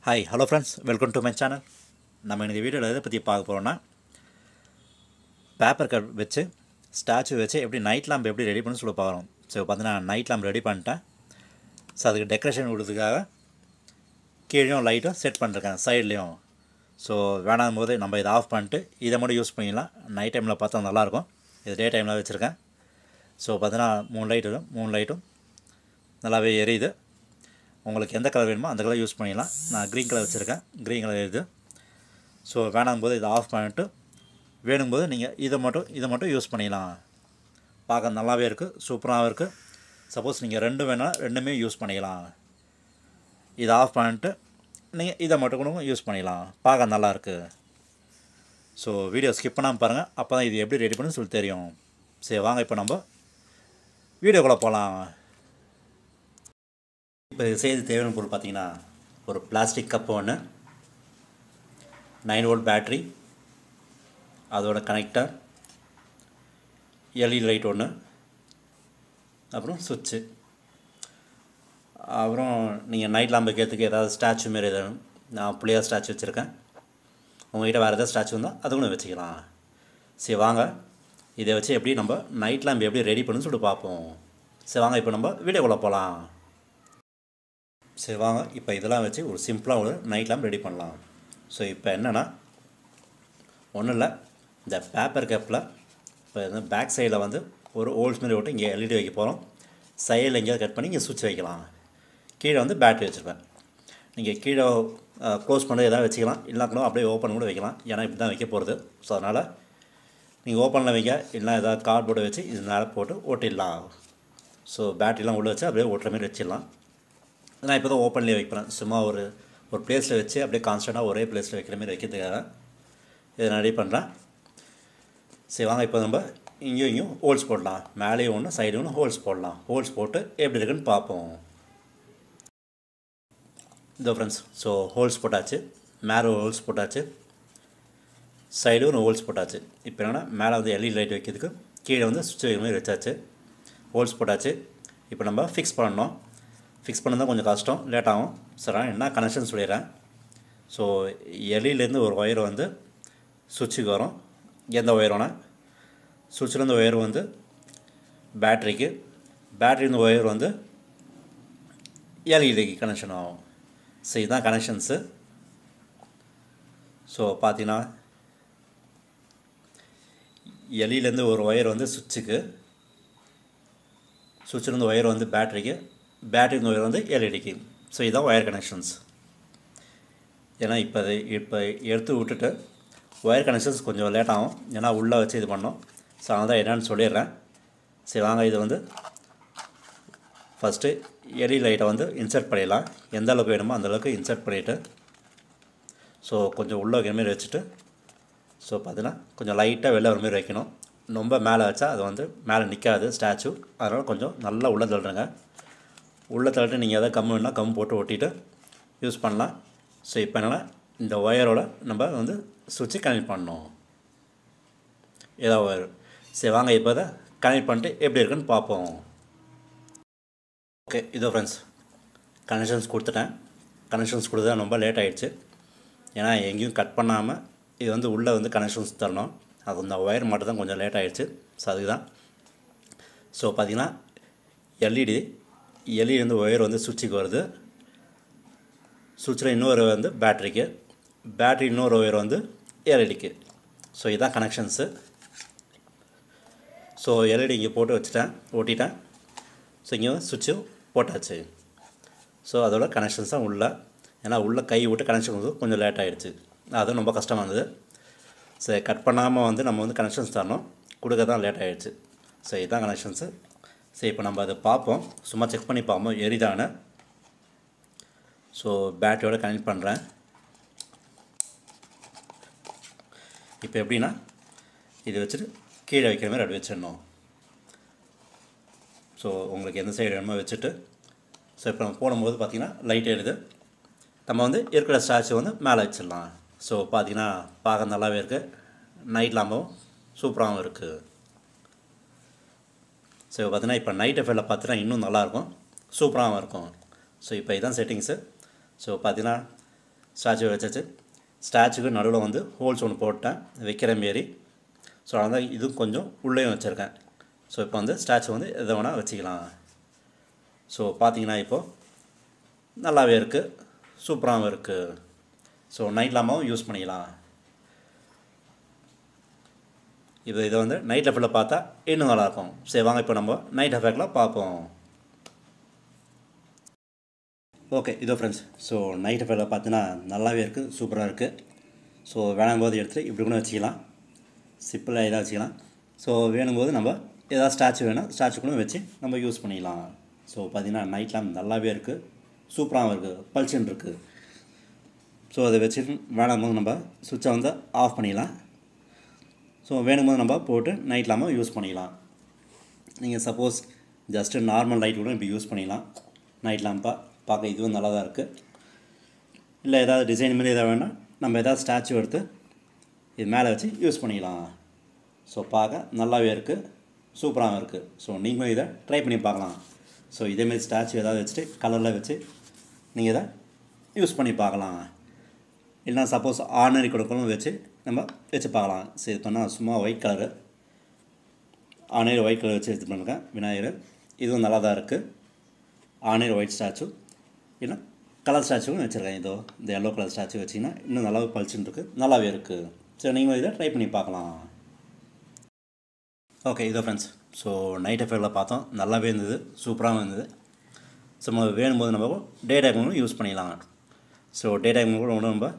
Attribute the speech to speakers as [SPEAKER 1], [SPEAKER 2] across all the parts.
[SPEAKER 1] Hi, hello friends, welcome to my channel. நம்ம இந்த வீடியோவில் எதை பற்றி பார்க்க போகிறோம்னா பேப்பர் கட் வச்சு ஸ்டாச்சு வச்சு எப்படி நைட் லேம்ப் எப்படி ரெடி பண்ணி சொல்ல பார்க்குறோம். ஸோ பார்த்தீங்கன்னா நைட் லேம்ப் ரெடி பண்ணிட்டேன். ஸோ அதுக்கு டெக்கரேஷன் கொடுத்ததுக்காக கீழேயும் லைட்டும் செட் பண்ணிருக்கேன் சைட்லேயும். ஸோ வேணாம் போது நம்ம இதை ஆஃப் பண்ணிட்டு இதை மட்டும் யூஸ் பண்ணிடலாம். நைட் டைமில் பார்த்தா நல்லாயிருக்கும். இது டே டைமில் வச்சுருக்கேன். ஸோ பார்த்தீங்கன்னா 3 லைட்டும் நல்லாவே எரியுது. உங்களுக்கு எந்த கலர் வேணுமோ அந்த கலர் யூஸ் பண்ணிடலாம். நான் க்ரீன் கலர் வச்சுருக்கேன். க்ரீன் கலர் இது. ஸோ வேணாம் போது இதை ஆஃப் பண்ணிட்டு வேணும்போது நீங்கள் இதை மட்டும் யூஸ் பண்ணிடலாம். பார்க்க நல்லாவே இருக்குது, சூப்பராகவும் இருக்குது. சப்போஸ் நீங்கள் ரெண்டுமே யூஸ் பண்ணிக்கலாம். இதை ஆஃப் பண்ணிட்டு நீங்கள் இதை மட்டும் கூட யூஸ் பண்ணிடலாம். பார்க்க நல்லாயிருக்கு. ஸோ வீடியோ ஸ்கிப் பண்ணாமல் பாருங்கள். அப்போ தான் இது எப்படி ரெடி பண்ணி சொல்லி தெரியும். சரி வாங்க இப்போ நம்ம வீடியோக்குள்ளே போகலாம். இப்போ செய்து தேவையான பொருள் பார்த்திங்கன்னா ஒரு பிளாஸ்டிக் கப்பு ஒன்று, 9 வோல்ட் பேட்ரி, அதோட கனெக்டர், எல்இடி லைட் ஒன்று, அப்புறம் சுவிட்சு. அப்புறம் நீங்கள் நைட் லேம்ப் வைக்கிறதுக்கு ஏதாவது ஸ்டாச்சு மாரி எதாவது, நான் புள்ளியாக ஸ்டாச்சு வச்சுருக்கேன். உங்கள்கிட்ட வேறு எதாவது ஸ்டாச்சு வந்தால் அது கூட வச்சுக்கலாம். சரி வாங்க இதை வச்சு எப்படி நம்ம நைட் லேம்ப் எப்படி ரெடி பண்ணுன்னு சொல்லிட்டு பார்ப்போம். சரி வாங்க இப்போ நம்ம வீடியோக்குள்ளே போகலாம். சரி வாங்க இப்போ இதெல்லாம் வச்சு ஒரு சிம்பிளாக ஒரு நைட் லேம்ப் ரெடி பண்ணலாம். ஸோ இப்போ என்னென்னா ஒன்றும் இல்லை, இந்த பேப்பர் கேப்பில் இப்போ பேக் சைடில் வந்து ஒரு ஹோல்ஸ் மாரி விட்டு இங்கே எல்இடி வைக்க போகிறோம். சைடில் எங்கேயாவது கட் பண்ணி இங்கே சுவிட்ச் வைக்கலாம். கீழே வந்து பேட்ரி வச்சுருப்பேன். நீங்கள் கீழே க்ளோஸ் பண்ணி எதாவது வச்சுக்கலாம், இல்லைனா கூட அப்படியே ஓப்பன் கூட வைக்கலாம். ஏன்னா இப்படி தான் வைக்க போகிறது. ஸோ அதனால் நீங்கள் ஓப்பனில் வைங்க, இல்லைனா ஏதாவது கார்ட்போர்டை வச்சு இது மேலே போட்டு ஓட்டிடலாம். ஸோ பேட்ரிலாம் உள்ளே வச்சு அப்படியே ஓட்டுற மாதிரி வச்சிடலாம். நான் இப்போ தான் ஓப்பன்லேயே வைக்கிறேன். சும்மா ஒரு பிளேஸில் வச்சு அப்படியே கான்ஸ்டண்ட்டாக ஒரே பிளேஸில் வைக்கிற மாதிரி வைக்கிறதுக்காக இதை நான் ரெடி பண்ணுறேன். சரி வாங்க இப்போ நம்ம இங்கேயும் ஹோல்ஸ் போடலாம். மேலேயும் ஒன்று சைடு ஒன்று ஹோல்ஸ் போடலாம். ஹோல்ஸ் போட்டு எப்படி இருக்குன்னு பார்ப்போம். இதோ ஃப்ரெண்ட்ஸ், ஸோ ஹோல்ஸ் போட்டாச்சு, மேலே ஹோல்ஸ் போட்டாச்சு, சைடு ஒன்று ஹோல்ஸ் போட்டாச்சு. இப்போ என்னென்னா மேலே வந்து எல்இடி லைட் வைக்கிறதுக்கு கீழே வந்து சுவிட்ச் வைக்கிற மாதிரி வச்சாச்சு. ஹோல்ஸ் போட்டாச்சு. இப்போ நம்ம ஃபிக்ஸ் பண்ணணும். ஃபிக்ஸ் பண்ண தான் கொஞ்சம் கஷ்டம், லேட் ஆகும். சரி என்ன கனெக்ஷன் சொல்லிடுறேன். ஸோ எல்இலேருந்து ஒரு ஒயர் வந்து சுவிட்சுக்கு வரும். எந்த ஒயரோனா சுவிட்சிலேருந்து ஒயர் வந்து பேட்ரிக்கு, பேட்ரிலேருந்து ஒயர் வந்து எல்இடிக்கு கனெக்ஷன் ஆகும். ஸோ இதுதான் கனெக்ஷன்ஸு. ஸோ பார்த்தீங்கன்னா எல்இலேருந்து ஒரு ஒயர் வந்து சுவிட்சுக்கு, சுவிட்சிலேருந்து ஒயர் வந்து பேட்ரிக்கு, பேட்டரி ஒயர் வந்து எல்இடிக்கு. ஸோ இதுதான் ஒயர் கனெக்ஷன்ஸ். ஏன்னா இப்போ எடுத்து விட்டுட்டு ஒயர் கனெக்ஷன்ஸ் கொஞ்சம் லேட் ஆகும், ஏன்னா உள்ளே வச்சு இது பண்ணோம். ஸோ அதனால் தான் என்னென்னு சொல்லிடுறேன். சரி வாங்க இது வந்து ஃபஸ்ட்டு எல்இடி லைட்டை வந்து இன்சர்ட் பண்ணிடலாம். எந்த அளவுக்கு வேணுமோ அந்தளவுக்கு இன்சர்ட் பண்ணிவிட்டு ஸோ கொஞ்சம் உள்ளே வைக்கிற மாதிரி வச்சுட்டு, ஸோ பார்த்தீங்கன்னா கொஞ்சம் லைட்டாக வெளில வர மாதிரி வைக்கணும். ரொம்ப மேலே வச்சா அது வந்து மேலே நிற்காது ஸ்டாச்சு. அதனால் கொஞ்சம் நல்லா உள்ளே தள்ளுறேங்க. உள்ளே தள்ளிட்டு நீங்கள் எதாவது கம் வேணுன்னா கம் போட்டு ஒட்டிட்டு யூஸ் பண்ணலாம். ஸோ இப்போ என்னென்னா இந்த ஒயரோட நம்ம வந்து சுவிட்சு கனெக்ட் பண்ணணும். ஏதாவது ஒயர். சரி வாங்க இப்போ அதை கனெக்ட் பண்ணிட்டு எப்படி இருக்குன்னு பார்ப்போம். ஓகே இதோ ஃப்ரெண்ட்ஸ், கனெக்ஷன்ஸ் கொடுத்துட்டேன். கனெக்ஷன்ஸ் கொடுத்தா ரொம்ப லேட் ஆகிடுச்சு. ஏன்னா எங்கேயும் கட் பண்ணாமல் இது வந்து உள்ளே வந்து கனெக்ஷன்ஸ் தரணும். அது இந்த ஒயர் மட்டும் தான் கொஞ்சம் லேட் ஆகிடுச்சு. ஸோ அதுக்கு தான். ஸோ பார்த்திங்கன்னா எல்இடி வந்து ஒயர் வந்து சுவிட்சுக்கு வருது. சுவிட்சில் இன்னொரு வந்து பேட்ரிக்கு, பேட்ரி இன்னொரு ஒயர் வந்து எல்இடிக்கு. ஸோ இதுதான் கனெக்ஷன்ஸு. ஸோ எல்இடி இங்கே போட்டு வச்சுட்டேன், ஓட்டிட்டேன். ஸோ இங்கே சுவிட்சும் போட்டாச்சு. ஸோ அதோட கனெக்ஷன்ஸ் தான் உள்ள. ஏன்னா உள்ளே கை விட்டு கனெக்ஷன் கொஞ்சம் லேட் ஆகிடுச்சு. அதுவும் ரொம்ப கஷ்டமாக இருந்தது. சரி கட் பண்ணாமல் வந்து நம்ம வந்து கனெக்ஷன்ஸ் தரணும், கொடுக்க தான் லேட் ஆகிடுச்சு. ஸோ இதுதான் கனெக்ஷன்ஸு. சரி இப்போ நம்ம அதை பார்ப்போம், சும்மா செக் பண்ணி பார்ப்போம் எரிதானு. ஸோ பேட்டரியோட கனெக்ட் பண்ணுறேன். இப்போ எப்படின்னா இது வச்சுட்டு கீழே வைக்கிற மாதிரி அப்படி வச்சிடணும். ஸோ உங்களுக்கு எந்த சைடு வேணுமோ வச்சுட்டு, ஸோ இப்போ நம்ம போடும்போது பார்த்திங்கன்னா லைட் எழுது. நம்ம வந்து இருக்கிற ஸ்டாச்சு வந்து மேலே வச்சிடலாம். ஸோ பார்த்திங்கன்னா பார்க்க நல்லாவே இருக்குது. நைட் லேம்பும் சூப்பராகவும் இருக்குது. ஸோ பார்த்தீங்கன்னா இப்போ நைட் எஃபெக்டில் பார்த்தீங்கன்னா இன்னும் நல்லாயிருக்கும், சூப்பராகவும் இருக்கும். ஸோ இப்போ இதுதான் செட்டிங்ஸு. ஸோ பார்த்தீங்கன்னா ஸ்டாச்சு வச்சாச்சு. ஸ்டாச்சுக்கு நடுவில் வந்து ஹோல்ஸ் ஒன்று போட்டேன் வைக்கிற மாரி. ஸோ அதனால் இதுவும் கொஞ்சம் உள்ளேயும் வச்சுருக்கேன். ஸோ இப்போ வந்து ஸ்டாச்சு வந்து எதை வேணால் வச்சுக்கலாம். ஸோ பார்த்தீங்கன்னா இப்போது நல்லாவே இருக்குது, சூப்பராகவும் இருக்குது. ஸோ நைட் லேம்பாகவும் யூஸ் பண்ணிக்கலாம். இதை வந்து நைட் எஃபெக்டில் பார்த்தா இன்னும் நல்லாயிருக்கும். சரி வாங்க இப்போ நம்ம நைட் எஃபெக்டில் பார்ப்போம். ஓகே இதோ ஃப்ரெண்ட்ஸ், ஸோ நைட் எஃபெக்டில் பார்த்தீங்கன்னா நல்லாவே இருக்குது, சூப்பராக இருக்குது. ஸோ வேணும்போது எடுத்துகிட்டு இப்படி கூட வச்சுக்கலாம், சிம்பிளாக இதாக வச்சுக்கலாம். ஸோ வேணும்போது நம்ம ஏதாவது ஸ்டாச்சு வேணும், ஸ்டாச்சு கூட வச்சு நம்ம யூஸ் பண்ணிக்கலாம். ஸோ பார்த்திங்கன்னா நைட் லேம்ப் நல்லாவே இருக்குது, சூப்பராகவும் இருக்குது, பளிச்சுன்னு இருக்குது. ஸோ அதை வச்சுட்டு வேணும்போது நம்ம சுவிட்சை வந்து ஆஃப் பண்ணிக்கலாம். ஸோ வேணும்போது நம்ம போட்டு நைட் லேம்பை யூஸ் பண்ணிக்கலாம். நீங்கள் சப்போஸ் ஜஸ்ட்டு நார்மல் லைட் கூட இப்படி யூஸ் பண்ணிக்கலாம். நைட் லேம்பாக பார்க்க இதுவும் நல்லா தான் இருக்குது. இல்லை ஏதாவது டிசைன் மாதிரி எதாவது வேணால் நம்ம எதாவது ஸ்டாச்சு எடுத்து இது மேலே வச்சு யூஸ் பண்ணிக்கலாம். ஸோ பார்க்க நல்லாவே இருக்குது, சூப்பராகவும் இருக்குது. ஸோ நீங்களும் இதை ட்ரை பண்ணி பார்க்கலாம். ஸோ இதேமாரி ஸ்டாச்சு ஏதாவது வச்சுட்டு கலரில் வச்சு நீங்கள் இதை யூஸ் பண்ணி பார்க்கலாம். இல்லைனா சப்போஸ் ஆர்டினரி கொடுக்கணும் வச்சு நம்ம வச்சு பார்க்கலாம். சரி சொன்னால் சும்மா white colour, ordinary white colour வச்சு எடுத்து பண்ணிருக்கேன் விநாயகர். இதுவும் நல்லா தான் இருக்குது. ஆர்டினரி ஒயிட் ஸ்டாச்சு இல்லை கலர் ஸ்டாச்சுவும் வச்சுருக்கேன். இதோ இந்த எல்லோ கலர் ஸ்டாச்சு வச்சிங்கன்னா இன்னும் நல்லாவே பளிச்சுன்னு இருக்குது, நல்லாவே இருக்குது. சரி நீங்களும் இதை ட்ரை பண்ணி பார்க்கலாம். ஓகே இதோ ஃப்ரெண்ட்ஸ், ஸோ நைட் எஃபெக்டில் பார்த்தோம், நல்லாவே இருந்தது, சூப்பராகவும் இருந்தது. ஸோ நம்ம வேணும்போது நம்ம டே டைமும் யூஸ் பண்ணிடலாம். ஸோ டே டைம் கூட நம்ம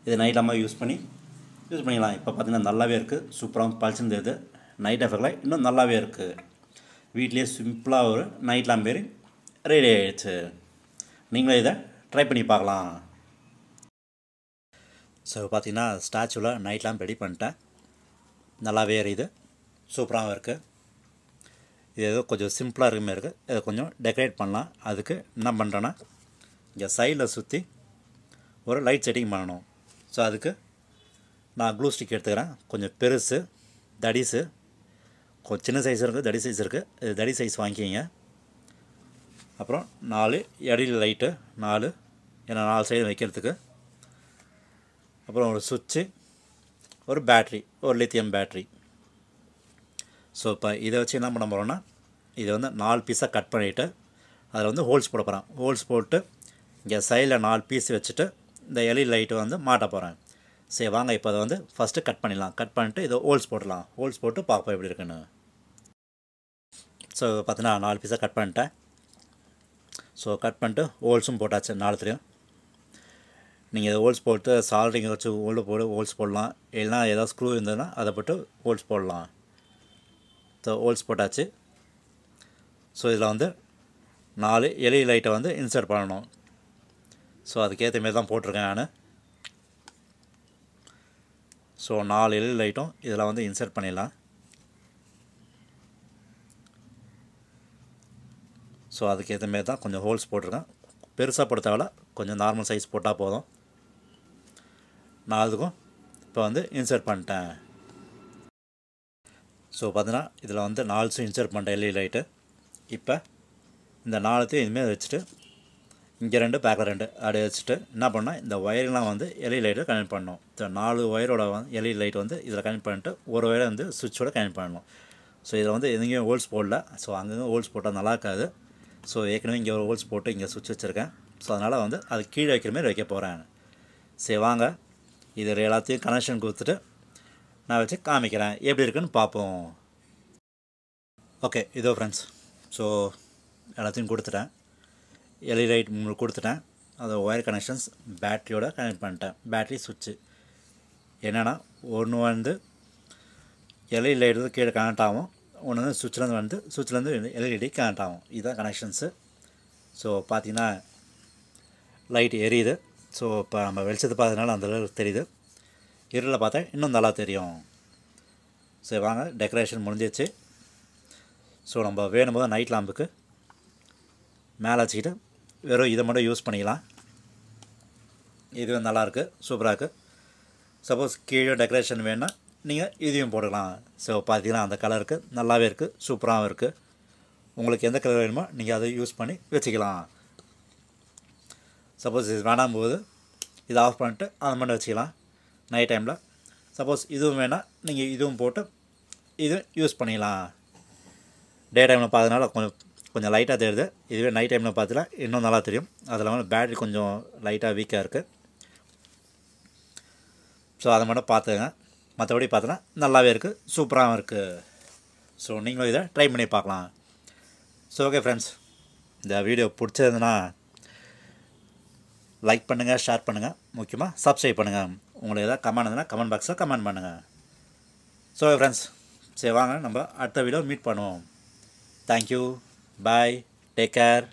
[SPEAKER 1] இது நைட் லேம்பாக யூஸ் பண்ணிக்கலாம். இப்போ பார்த்திங்கன்னா நல்லாவே இருக்குது, சூப்பராக பளிச்சுன்னு தெரியுது. நைட் எஃபெக்டில் இன்னும் நல்லாவே இருக்குது. வீட்லேயே சிம்பிளாக ஒரு நைட் லேம்ப் மாரி ரெடி ஆகிடுச்சு. நீங்களும் இதை ட்ரை பண்ணி பார்க்கலாம். ஸோ பார்த்திங்கன்னா ஸ்டாச்சுவில் நைட் லேம்ப் ரெடி பண்ணிட்டேன், நல்லாவே எரியுது, சூப்பராகவும் இருக்குது. இது ஏதோ கொஞ்சம் சிம்பிளாக இருக்க மாதிரி இருக்குது. இதை கொஞ்சம் டெக்கரேட் பண்ணலாம். அதுக்கு என்ன பண்ணுறேன்னா இங்கே சைடில் சுற்றி ஒரு லைட் செட்டிங் பண்ணணும். ஸோ அதுக்கு நான் க்ளூ ஸ்டிக் எடுத்துக்கிறேன். கொஞ்சம் பெருசு தடிஸு, கொஞ்சம் சின்ன சைஸ் இருக்குது, தடி சைஸ் இருக்குது. இது தடி சைஸ் வாங்கிக்கிங்க. அப்புறம் 4 எல்இடி லைட்டு, 4 ஏன்னா 4 சைடு வைக்கிறதுக்கு. அப்புறம் ஒரு சுவிட்சு, ஒரு பேட்ரி, ஒரு லித்தியம் பேட்ரி. ஸோ இப்போ இதை வச்சு என்ன பண்ண போகிறோன்னா இதை வந்து 4 பீஸாக கட் பண்ணிவிட்டு அதில் வந்து ஹோல்ஸ் போட போகிறேன். ஹோல்ஸ் போட்டு இங்கே சைடில் 4 பீஸ் வச்சுட்டு இந்த எல்இடி லைட்டு வந்து மாட்ட போகிறேன். சரி வாங்க இப்போ அதை வந்து ஃபஸ்ட்டு கட் பண்ணிடலாம். கட் பண்ணிட்டு இதை ஹோல்ஸ் போடலாம். ஹோல்ஸ் போட்டு பார்ப்போம் எப்படி இருக்குன்னு. ஸோ பார்த்தீங்கன்னா 4 பீஸாக கட் பண்ணிட்டேன். ஸோ கட் பண்ணிட்டு ஹோல்ஸும் போட்டாச்சு 4த்துலேயும். நீங்கள் இதை ஹோல்ஸ் போட்டு சால்ட்ரிங் வச்சு ஹோல்ஸ் போடலாம். இல்லைனா ஏதாவது ஸ்க்ரூ இருந்ததுன்னா அதை போட்டு ஹோல்ஸ் போடலாம். ஸோ ஹோல்ஸ் போட்டாச்சு. ஸோ இதில் வந்து 4 எல்இடி லைட்டை வந்து இன்சர்ட் பண்ணணும். ஸோ அதுக்கேற்ற மாரி தான் போட்டிருக்கேன் நான். ஸோ 4 எல்இடி லைட்டும் இதில் வந்து இன்சர்ட் பண்ணிடலாம். ஸோ அதுக்கேற்ற மாரி தான் கொஞ்சம் ஹோல்ஸ் போட்டிருக்கேன். பெருசாக போட தேவையில்ல, கொஞ்சம் நார்மல் சைஸ் போட்டால் போதும். 4க்கும் இப்போ வந்து இன்சர்ட் பண்ணிட்டேன். ஸோ பார்த்தீங்கன்னா இதில் வந்து 4 இன்சர்ட் பண்ணிட்டேன் எல்இடி லைட்டு. இப்போ இந்த 4த்தையும் இதுமாரி வச்சுட்டு இங்கே 2 பேக்கில் 2 அப்படியே வச்சுட்டு என்ன பண்ணால் இந்த ஒயர்லாம் வந்து எல்இடி லைட்டை கனெக்ட் பண்ணணும். ஸோ 4 ஒயரோட எல்இடி லைட் வந்து இதில் கனெக்ட் பண்ணிட்டு ஒரு ஒயரை வந்து சுவிட்சோட கனெக்ட் பண்ணணும். ஸோ இதில் வந்து எங்கேயும் ஹோல்ஸ் போடல. ஸோ அங்கங்கே ஹோல்ஸ் போட்டால் நல்லா இருக்காது. ஸோ ஏற்கனவே இங்கே ஒரு ஹோல்ஸ் போட்டு இங்கே சுவிட்ச் வச்சுருக்கேன். ஸோ அதனால் வந்து அது கீழே வைக்கிற மாதிரி வைக்க போகிறேன். சரி வாங்க இது எல்லாத்தையும் கனெக்ஷன் கொடுத்துட்டு நான் வச்சு காமிக்கிறேன், எப்படி இருக்குன்னு பார்ப்போம். ஓகே இதோ ஃப்ரெண்ட்ஸ், ஸோ எல்லாத்தையும் கொடுத்துட்டேன். எல்இடி லைட் 3 கொடுத்துட்டேன். அதை ஒயர் கனெக்ஷன்ஸ் பேட்ரியோட கனெக்ட் பண்ணிட்டேன். பேட்ரி சுவிட்சு என்னென்னா ஒன்று வந்து எல்இடி லைட் வந்து கீழே கனெக்ட் ஆகும், ஒன்று வந்து சுவிட்ச்லேருந்து எல்இடி கனெக்ட் ஆகும். இதுதான் கனெக்ஷன்ஸு. ஸோ பார்த்தீங்கன்னா லைட் எரியுது. ஸோ இப்போ நம்ம வெளிச்சத்தை பார்த்ததுனால அந்த அளவுக்கு தெரியுது. இருளில் பார்த்தா இன்னும் நல்லா தெரியும். சரி வாங்க டெக்கரேஷன் முடிஞ்சிச்சு. ஸோ நம்ம வேணும்போது நைட் லேம்புக்கு மேலே வச்சுக்கிட்டு வெறும் இதை மட்டும் யூஸ் பண்ணிக்கலாம். இது நல்லாயிருக்கு, சூப்பராக இருக்குது. சப்போஸ் கீழே டெக்கரேஷன் வேணுன்னா நீங்கள் இதையும் போடலாம். ஸோ பார்த்தீங்கன்னா அந்த கலருக்கு நல்லாவே இருக்குது, சூப்பராகவும் இருக்குது. உங்களுக்கு எந்த கலர் வேணுமோ நீங்கள் அதை யூஸ் பண்ணி வச்சுக்கலாம். சப்போஸ் இது வேணாம் போது இதை ஆஃப் பண்ணிட்டு அந்த மாதிரி வச்சுக்கலாம் நைட் டைமில். சப்போஸ் இதுவும் வேணால் நீங்கள் இதுவும் போட்டு இதுவும் யூஸ் பண்ணிக்கலாம். டே டைமில் பார்த்ததுனால கொஞ்சம் லைட்டாக தெரியுது. இதுவே நைட் டைமில் பார்த்தீங்கன்னா இன்னும் நல்லா தெரியும். அதில் வந்து பேட்ரி கொஞ்சம் லைட்டாக வீக்காக இருக்குது. ஸோ அதை மட்டும் பார்த்துங்க. மற்றபடி பார்த்தோன்னா நல்லாவே இருக்குது, சூப்பராகவும் இருக்குது. ஸோ நீங்களும் இதை ட்ரை பண்ணி பார்க்கலாம். ஸோ ஓகே ஃப்ரெண்ட்ஸ், இந்த வீடியோ பிடிச்சதுன்னா லைக் பண்ணுங்கள், ஷேர் பண்ணுங்கள், முக்கியமாக சப்ஸ்கிரைப் பண்ணுங்கள். உங்களுக்கு எதாவது கமெண்ட் இருந்ததுன்னா கமெண்ட் பாக்ஸில் கமெண்ட் பண்ணுங்கள். ஸோ ஃப்ரெண்ட்ஸ், சரி வாங்க நம்ம அடுத்த வீடியோ மீட் பண்ணுவோம். தேங்க்யூ, பாய், டேக் கேர்.